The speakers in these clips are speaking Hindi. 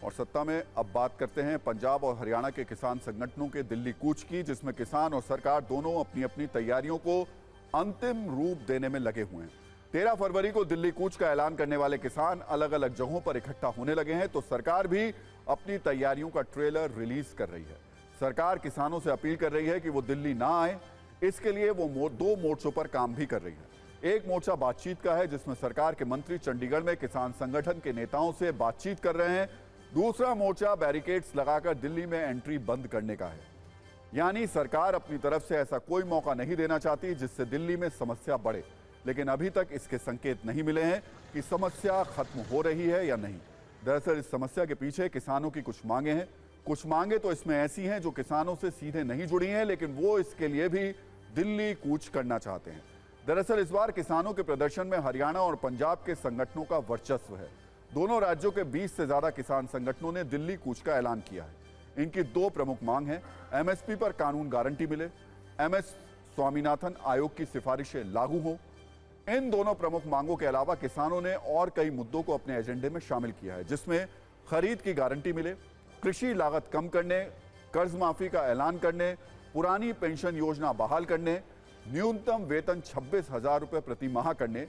और सत्ता में अब बात करते हैं पंजाब और हरियाणा के किसान संगठनों के दिल्ली कूच की, जिसमें किसान और सरकार दोनों अपनी अपनी तैयारियों को अंतिम रूप देने में लगे हुए हैं। 13 फरवरी को दिल्ली कूच का ऐलान करने वाले किसान अलग अलग जगहों पर इकट्ठा होने लगे हैं, तो सरकार भी अपनी तैयारियों का ट्रेलर रिलीज कर रही है। सरकार किसानों से अपील कर रही है कि वो दिल्ली ना आए। इसके लिए वो दो मोर्चों पर काम भी कर रही है। एक मोर्चा बातचीत का है, जिसमें सरकार के मंत्री चंडीगढ़ में किसान संगठन के नेताओं से बातचीत कर रहे हैं। दूसरा मोर्चा बैरिकेड्स लगाकर दिल्ली में एंट्री बंद करने का है। यानी सरकार अपनी तरफ से ऐसा कोई मौका नहीं देना चाहती जिससे दिल्ली में समस्या बढ़े, लेकिन अभी तक इसके संकेत नहीं मिले हैं कि समस्या खत्म हो रही है या नहीं। दरअसल इस समस्या के पीछे किसानों की कुछ मांगे हैं। कुछ मांगे तो इसमें ऐसी हैं जो किसानों से सीधे नहीं जुड़ी हैं, लेकिन वो इसके लिए भी दिल्ली कूच करना चाहते हैं। दरअसल इस बार किसानों के प्रदर्शन में हरियाणा और पंजाब के संगठनों का वर्चस्व है। दोनों राज्यों के 20 से ज्यादा किसान संगठनों ने दिल्ली कूच का ऐलान किया है। इनकी दो प्रमुख मांग हैं। एमएसपी पर कानून गारंटी मिले, एमएस स्वामीनाथन आयोग की सिफारिशें लागू हो। इन दोनों प्रमुख मांगों के अलावा किसानों ने और कई मुद्दों को अपने एजेंडे में शामिल किया है, जिसमें खरीद की गारंटी मिले, कृषि लागत कम करने, कर्ज माफी का ऐलान करने, पुरानी पेंशन योजना बहाल करने, न्यूनतम वेतन 26,000 रुपए प्रति माह करने,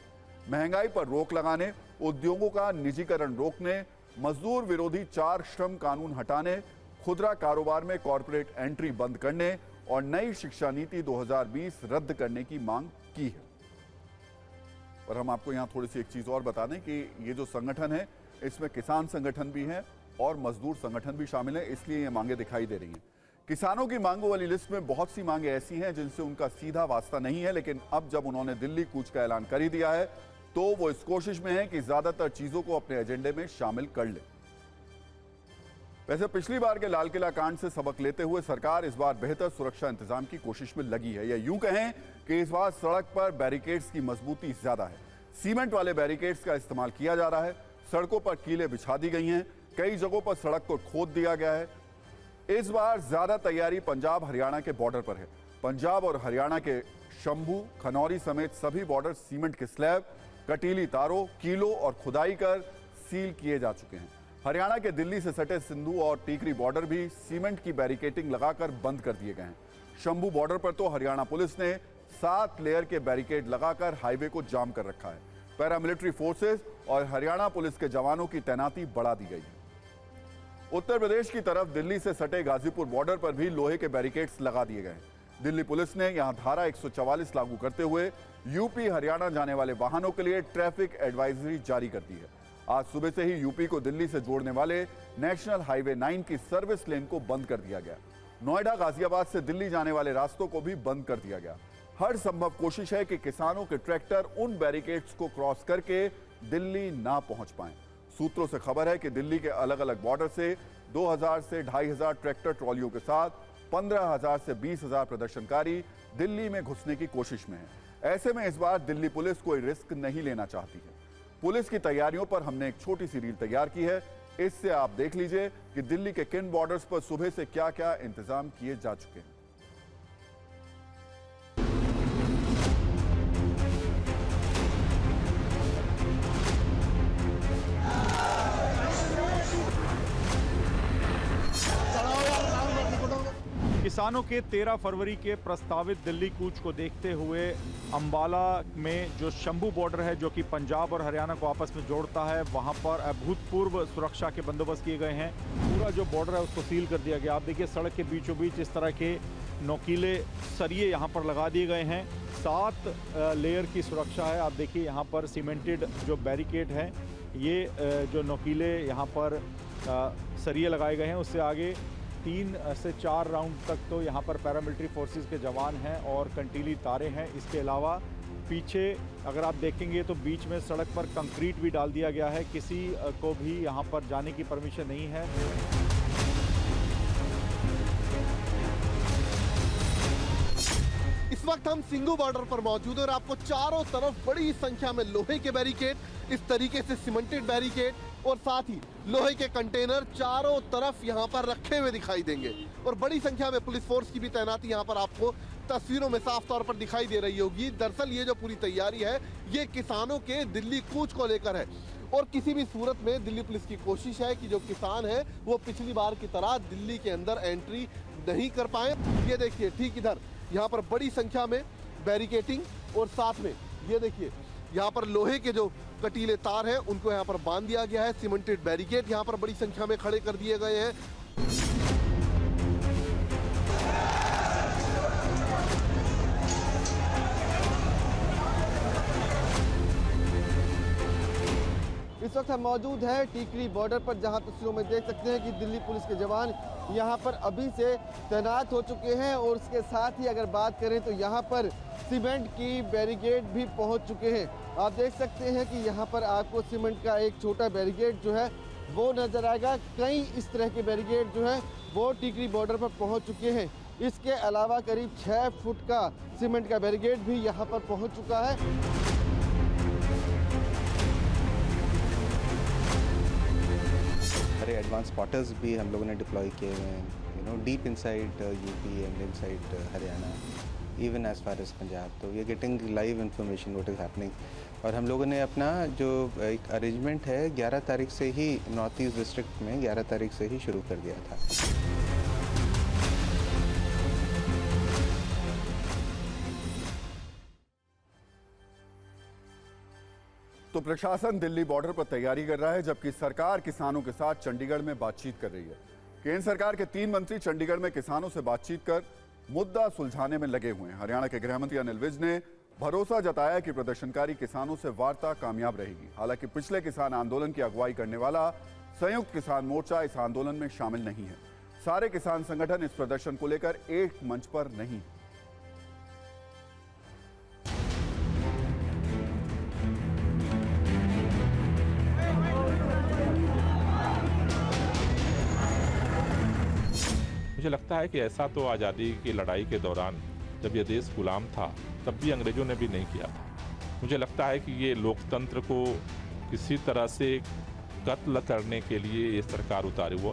महंगाई पर रोक लगाने, उद्योगों का निजीकरण रोकने, मजदूर विरोधी 4 श्रम कानून हटाने, खुदरा कारोबार में कॉरपोरेट एंट्री बंद करने और नई शिक्षा नीति 2020 रद्द करने की मांग की है। और हम आपको यहां थोड़ी सी एक चीज और बता दें कि ये जो संगठन है, इसमें किसान संगठन भी हैं और मजदूर संगठन भी शामिल है, इसलिए ये मांगे दिखाई दे रही हैं। किसानों की मांगों वाली लिस्ट में बहुत सी मांगे ऐसी हैं जिनसे उनका सीधा वास्ता नहीं है, लेकिन अब जब उन्होंने दिल्ली कूच का ऐलान कर ही दिया है तो वो इस कोशिश में है कि ज्यादातर चीजों को अपने एजेंडे में शामिल कर ले। वैसे पिछली बार के लाल किला कांड से सबक लेते हुए सरकार इस बार बेहतर सुरक्षा इंतजाम की कोशिश में लगी है, या यूं कहें कि इस बार सड़क पर बैरिकेड्स की मजबूती ज्यादा है। सीमेंट वाले बैरिकेड्स का इस्तेमाल किया जा रहा है। सड़कों पर कीलें बिछा दी गई हैं, कई जगहों पर सड़क को खोद दिया गया है। इस बार ज्यादा तैयारी पंजाब हरियाणा के बॉर्डर पर है। पंजाब और हरियाणा के शंभू, खनौरी समेत सभी बॉर्डर सीमेंट के स्लैब, कटीली तारों, कीलों और खुदाई कर सील किए जा चुके हैं। हरियाणा के दिल्ली से सटे सिंधु और टीकरी बॉर्डर भी सीमेंट की बैरिकेटिंग लगाकर बंद कर दिए गए हैं। शंभू बॉर्डर पर तो हरियाणा पुलिस ने 7 लेयर के बैरिकेड लगाकर हाईवे को जाम कर रखा है। पैरामिलिट्री फोर्सेस और हरियाणा पुलिस के जवानों की तैनाती बढ़ा दी गई है। उत्तर प्रदेश की तरफ दिल्ली से सटे गाजीपुर बॉर्डर पर भी लोहे के बैरिकेड्स लगा दिए गए। दिल्ली पुलिस ने यहां धारा 144 लागू करते हुए यूपी हरियाणा जाने वाले वाहनों के लिए ट्रैफिक एडवाइजरी जारी कर दी है। आज सुबह से ही यूपी को दिल्ली से जोड़ने वाले नेशनल हाईवे 9 की सर्विस लेन को बंद कर दिया गया। नोएडा, गाजियाबाद से दिल्ली जाने वाले रास्तों को भी बंद कर दिया गया। हर संभव कोशिश है कि किसानों के ट्रैक्टर उन बैरिकेड्स को क्रॉस करके दिल्ली ना पहुंच पाएं। सूत्रों से खबर है कि दिल्ली के अलग अलग बॉर्डर से 2000 से 2500 ट्रैक्टर ट्रॉलियों के साथ 15,000 से 20,000 प्रदर्शनकारी दिल्ली में घुसने की कोशिश में है। ऐसे में इस बार दिल्ली पुलिस कोई रिस्क नहीं लेना चाहती है। पुलिस की तैयारियों पर हमने एक छोटी सी रील तैयार की है। इससे आप देख लीजिए कि दिल्ली के किन बॉर्डर्स पर सुबह से क्या क्या इंतजाम किए जा चुके हैं। किसानों के 13 फरवरी के प्रस्तावित दिल्ली कूच को देखते हुए अंबाला में जो शंभू बॉर्डर है, जो कि पंजाब और हरियाणा को आपस में जोड़ता है, वहां पर अभूतपूर्व सुरक्षा के बंदोबस्त किए गए हैं। पूरा जो बॉर्डर है उसको सील कर दिया गया। आप देखिए सड़क के बीचों बीच इस तरह के नोकीले सरिये यहाँ पर लगा दिए गए हैं। 7 लेयर की सुरक्षा है। आप देखिए यहाँ पर सीमेंटेड जो बैरिकेड है, ये जो नोकीले यहाँ पर सरिये लगाए गए हैं, उससे आगे 3 से 4 राउंड तक तो यहाँ पर पैरामिलिट्री फोर्सेस के जवान हैं और कंटीली तारे हैं। इसके अलावा पीछे अगर आप देखेंगे तो बीच में सड़क पर कंक्रीट भी डाल दिया गया है। किसी को भी यहाँ पर जाने की परमिशन नहीं है। इस वक्त हम सिंघू बॉर्डर पर मौजूद हैं और आपको चारों तरफ बड़ी संख्या में लोहे के बैरिकेड, इस तरीके से सीमेंटेड बैरिकेड और साथ ही लोहे के कंटेनर चारों तरफ यहां पर रखे हुए दिखाई देंगे। और बड़ी संख्या में पुलिस फोर्स की भी तैनाती यहां पर आपको तस्वीरों में साफ तौर पर दिखाई दे रही होगी। दरअसल ये जो पूरी तैयारी है, ये किसानों के दिल्ली कूच को लेकर है। और किसी भी सूरत में दिल्ली पुलिस की कोशिश है कि जो किसान है वो पिछली बार की तरह दिल्ली के अंदर एंट्री नहीं कर पाए। ये देखिए ठीक इधर यहाँ पर बड़ी संख्या में बैरिकेटिंग और साथ में ये देखिए यहाँ पर लोहे के जो कटीले तार हैं उनको यहाँ पर बांध दिया गया है। सीमेंटेड बैरिकेड यहाँ पर बड़ी संख्या में खड़े कर दिए गए हैं। इस वक्त हम मौजूद हैं टीकरी बॉर्डर पर, जहां तस्वीरों में देख सकते हैं कि दिल्ली पुलिस के जवान यहां पर अभी से तैनात हो चुके हैं और उसके साथ ही अगर बात करें तो यहां पर सीमेंट की बैरिकेड भी पहुंच चुके हैं। आप देख सकते हैं कि यहां पर आपको सीमेंट का एक छोटा बैरिकेड जो है वो नजर आएगा। कई इस तरह के बैरिकेड जो है वो टीकरी बॉर्डर पर पहुँच चुके हैं। इसके अलावा करीब 6 फुट का सीमेंट का बैरिकेड भी यहाँ पर पहुँच चुका है। सारे एडवांस स्पॉटर्स भी हम लोगों ने डिप्लॉय किए हुए हैं, deep inside UP and inside Haryana, even as far as Punjab. तो we are getting live information what is happening. और हम लोगों ने अपना जो एक अरेंजमेंट है 11 तारीख से ही नॉर्थ ईस्ट डिस्ट्रिक्ट में 11 तारीख से ही शुरू कर दिया था। तो प्रशासन दिल्ली बॉर्डर पर तैयारी कर रहा है, जबकि सरकार किसानों के साथ चंडीगढ़ में बातचीत कर रही है। केंद्र सरकार के 3 मंत्री चंडीगढ़ में किसानों से बातचीत कर मुद्दा सुलझाने में लगे हुए हैं। हरियाणा के गृह मंत्री अनिल विज ने भरोसा जताया कि प्रदर्शनकारी किसानों से वार्ता कामयाब रहेगी। हालांकि पिछले किसान आंदोलन की अगुवाई करने वाला संयुक्त किसान मोर्चा इस आंदोलन में शामिल नहीं है। सारे किसान संगठन इस प्रदर्शन को लेकर एक मंच पर नहीं। मुझे लगता है कि ऐसा तो आज़ादी की लड़ाई के दौरान जब यह देश गुलाम था तब भी अंग्रेजों ने भी नहीं किया था। मुझे लगता है कि ये लोकतंत्र को किसी तरह से कत्ल करने के लिए ये सरकार उतारी हुआ।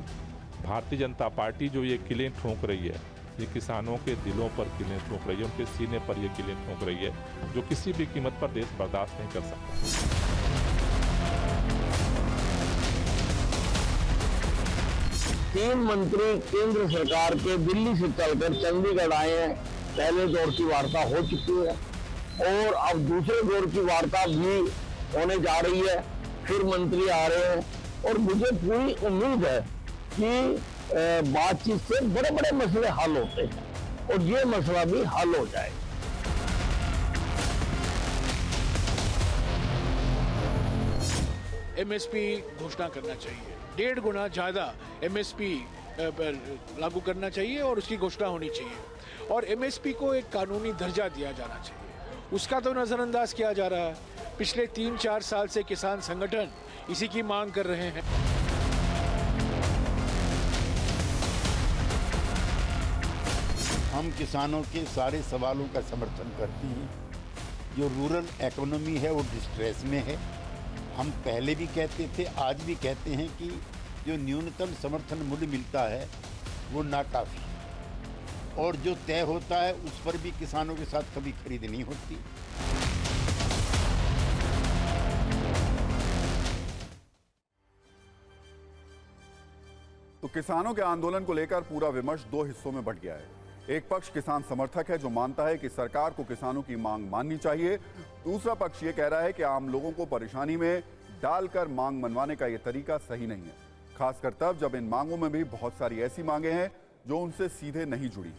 भारतीय जनता पार्टी जो ये किलें ठोंक रही है, ये किसानों के दिलों पर किलें ठोंक रही है, उनके सीने पर ये किलें ठोंक रही है, जो किसी भी कीमत पर देश बर्दाश्त नहीं कर सकता। 3 मंत्री केंद्र सरकार के दिल्ली से चलकर चंडीगढ़ आए हैं। पहले दौर की वार्ता हो चुकी है और अब दूसरे दौर की वार्ता भी होने जा रही है। फिर मंत्री आ रहे हैं और मुझे पूरी उम्मीद है कि बातचीत से बड़े बड़े मसले हल होते हैं और ये मसला भी हल हो जाए। एमएसपी घोषणा करना चाहिए, 1.5 गुना ज्यादा एमएसपी लागू करना चाहिए और उसकी घोषणा होनी चाहिए। और एमएसपी को एक कानूनी दर्जा दिया जाना चाहिए, उसका तो नजरअंदाज किया जा रहा है। पिछले 3-4 साल से किसान संगठन इसी की मांग कर रहे हैं। हम किसानों के सारे सवालों का समर्थन करते हैं। जो रूरल इकोनॉमी है वो डिस्ट्रेस में है। हम पहले भी कहते थे, आज भी कहते हैं कि जो न्यूनतम समर्थन मूल्य मिलता है वो नाकाफी, और जो तय होता है उस पर भी किसानों के साथ कभी खरीद नहीं होती। तो किसानों के आंदोलन को लेकर पूरा विमर्श 2 हिस्सों में बंट गया है। एक पक्ष किसान समर्थक है जो मानता है कि सरकार को किसानों की मांग माननी चाहिए। दूसरा पक्ष ये कह रहा है कि आम लोगों को परेशानी में डालकर मांग मनवाने का ये तरीका सही नहीं है, खासकर तब जब इन मांगों में भी बहुत सारी ऐसी मांगे हैं जो उनसे सीधे नहीं जुड़ी।